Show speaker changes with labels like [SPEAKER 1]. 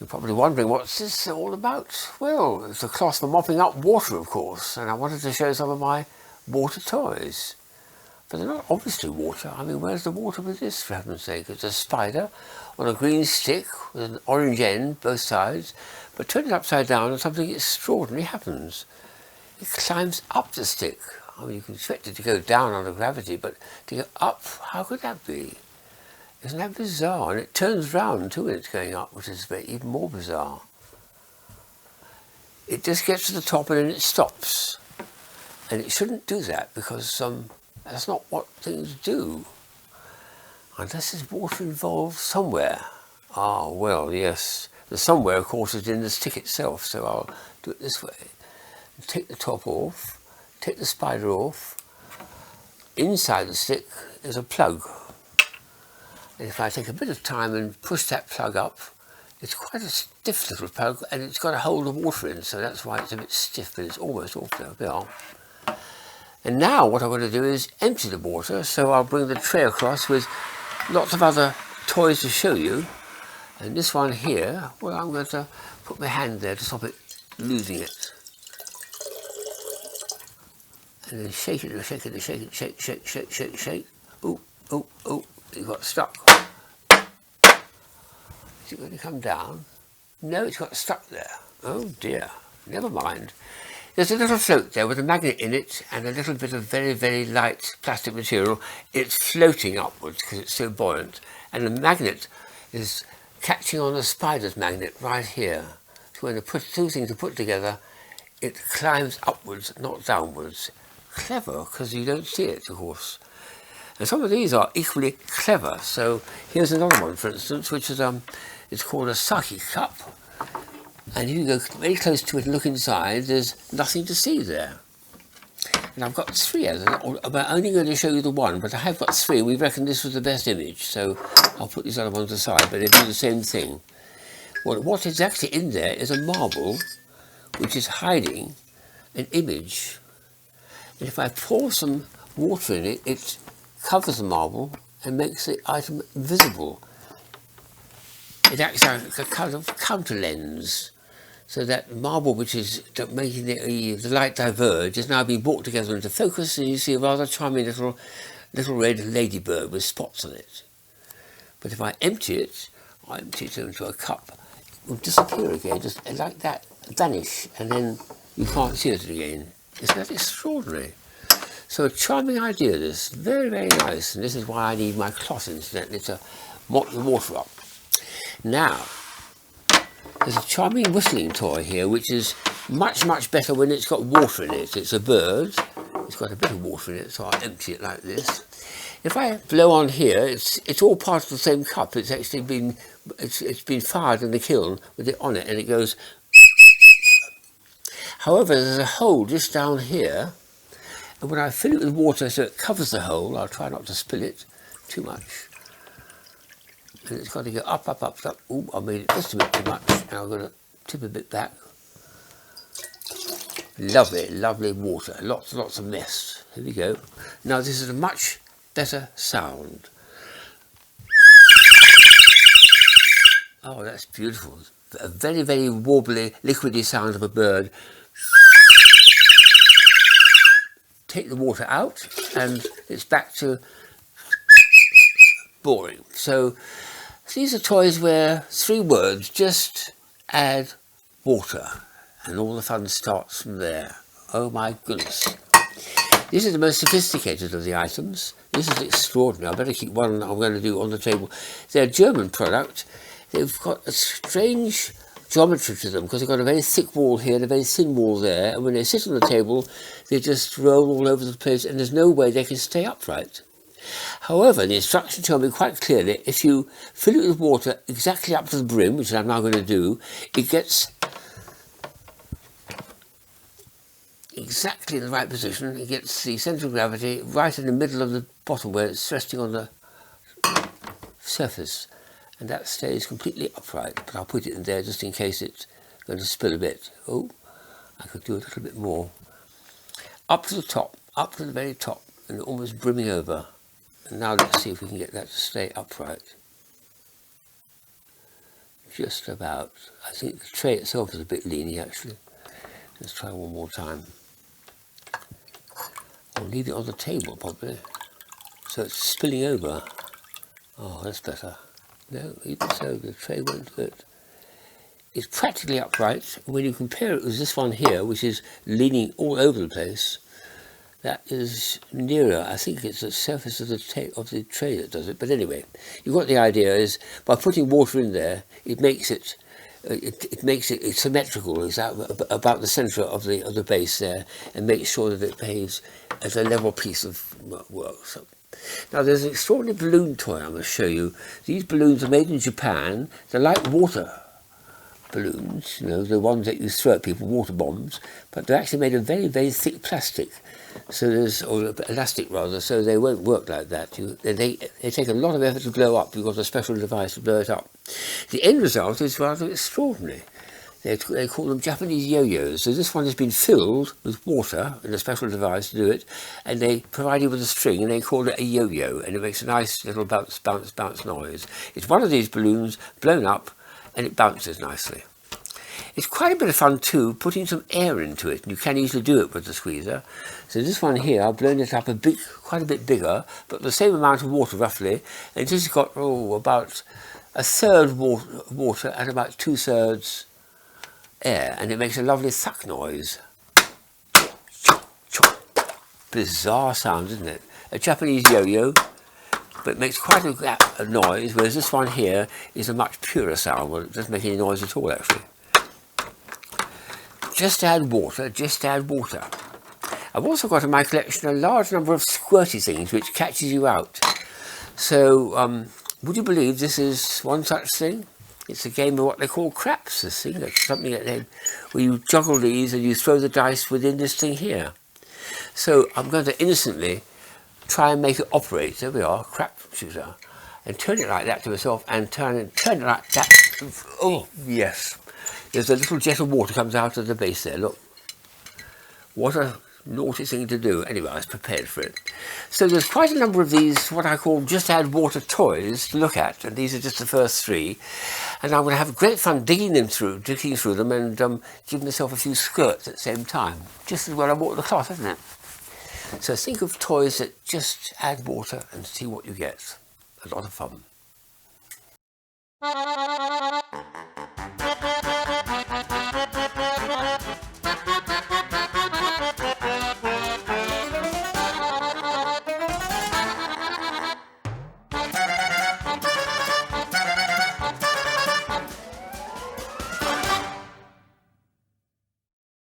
[SPEAKER 1] You're probably wondering, what's this all about? Well, it's a cloth for mopping up water, of course, and I wanted to show some of my water toys. But they're not obviously water. I mean, where's the water with this, for heaven's sake? It's a spider on a green stick with an orange end, both sides, but turn it upside down and something extraordinary happens. It climbs up the stick. I mean, you can expect it to go down under gravity, but to go up, how could that be? Isn't that bizarre? And it turns round too when it's going up, which is even more bizarre. It just gets to the top and then it stops. And it shouldn't do that because that's not what things do. Unless there's water involved somewhere. Ah, well, yes. The somewhere, of course, is in the stick itself, so I'll do it this way. Take the top off, take the spider off. Inside the stick is a plug. And if I take a bit of time and push that plug up, it's quite a stiff little plug and it's got a hold of water in, so that's why it's a bit stiff, but it's almost off there. There. And now what I'm going to do is empty the water, so I'll bring the tray across with lots of other toys to show you. And this one here, well, I'm going to put my hand there to stop it losing it. And then shake it, shake it, shake it, shake, shake, shake, shake, shake. Oh, oh, oh, it got stuck. Is it going to come down? No, it's got stuck there. Oh dear, never mind. There's a little float there with a magnet in it and a little bit of very, very light plastic material. It's floating upwards because it's so buoyant. And the magnet is catching on the spider's magnet right here. So when the two things are put together, it climbs upwards, not downwards. Clever, because you don't see it, of course. And some of these are equally clever. So here's another one, for instance, which is it's called a sake cup. And if you go very close to it and look inside, there's nothing to see there. And I've got three others. I'm only going to show you the one, but I have got three. We reckon this was the best image, so I'll put these other ones aside, but they do the same thing. Well, what is actually in there is a marble, which is hiding an image. And if I pour some water in it, it covers the marble and makes the item visible. It acts like a kind of counter lens. So that marble, which is making the light diverge, is now being brought together into focus, and you see a rather charming little red ladybird with spots on it. But if I empty it into a cup, it will disappear again, just like that, vanish, and then you can't see it again. Isn't that extraordinary? So a charming idea, this. Very, very nice. And this is why I need my cloth, incidentally, to mop the water up. Now, there's a charming whistling toy here, which is much, much better when it's got water in it. It's a bird. It's got a bit of water in it, so I'll empty it like this. If I blow on here, it's all part of the same cup. It's actually been fired in the kiln with it on it, and it goes. However, there's a hole just down here, and when I fill it with water so it covers the hole, I'll try not to spill it too much. And it's got to go up, up, up, up. Ooh, I made it just a bit too much. Now I'm going to tip a bit back. Lovely, lovely water. Lots and lots of mist. Here we go. Now this is a much better sound. Oh, that's beautiful. A very, very warbly, liquidy sound of a bird. Take the water out and it's back to boring. So these are toys where 3 words just add water and all the fun starts from there. Oh my goodness. This is the most sophisticated of the items. This is extraordinary. I better keep one I'm going to do on the table. They're a German product. They've got a strange geometry to them because they've got a very thick wall here and a very thin wall there, and when they sit on the table they just roll all over the place and there's no way they can stay upright. However, the instructions tell me quite clearly if you fill it with water exactly up to the brim, which I'm now going to do, it gets exactly in the right position. It gets the centre of gravity right in the middle of the bottom where it's resting on the surface, and that stays completely upright. But I'll put it in there just in case it's going to spill a bit. Oh, I could do a little bit more. Up to the top, up to the very top, and almost brimming over. And now let's see if we can get that to stay upright. just about. I think the tray itself is a bit leany actually. Let's try one more time. I'll leave it on the table probably, so it's spilling over. Oh, that's better. No, even so, the tray won't hurt. It's practically upright. When you compare it with this one here, which is leaning all over the place, that is nearer. I think it's the surface of the tray that does it. But anyway, you've got the idea. Is by putting water in there, it makes it it's symmetrical. It's about the centre of the base there, and makes sure that it behaves as a level piece of work. So, now there's an extraordinary balloon toy I'm going to show you. These balloons are made in Japan. They're like water balloons, you know, the ones that you throw at people, water bombs, but they're actually made of very, very thick plastic. So or elastic rather, so they won't work like that. They take a lot of effort to blow up. You've got a special device to blow it up. The end result is rather extraordinary. They call them Japanese yo-yos. So this one has been filled with water and a special device to do it, and they provide you with a string, and they call it a yo-yo, and it makes a nice little bounce, bounce, bounce noise. It's one of these balloons blown up, and it bounces nicely. It's quite a bit of fun too, putting some air into it, and you can easily do it with the squeezer. So this one here, I've blown it up quite a bit bigger, but the same amount of water roughly, and this has got about a third water and about 2/3 air, and it makes a lovely suck noise. Bizarre sound, isn't it? A Japanese yo-yo, but it makes quite a noise, whereas this one here is a much purer sound. Well, it doesn't make any noise at all actually. Just add water, just add water. I've also got in my collection a large number of squirty things which catches you out. So, would you believe this is one such thing? It's a game of what they call craps, this thing. That's something where you juggle these and you throw the dice within this thing here. So I'm going to innocently try and make it operate. There we are, crap shooter. And turn it like that to myself and turn it like that. Oh, yes. There's a little jet of water comes out of the base there, look. What a naughty thing to do. Anyway, I was prepared for it. So there's quite a number of these, what I call just add water toys to look at, and these are just the first 3. And I'm going to have great fun digging through them and give myself a few squirts at the same time. Just as well I water the cloth, isn't it? So think of toys that just add water and see what you get. A lot of fun.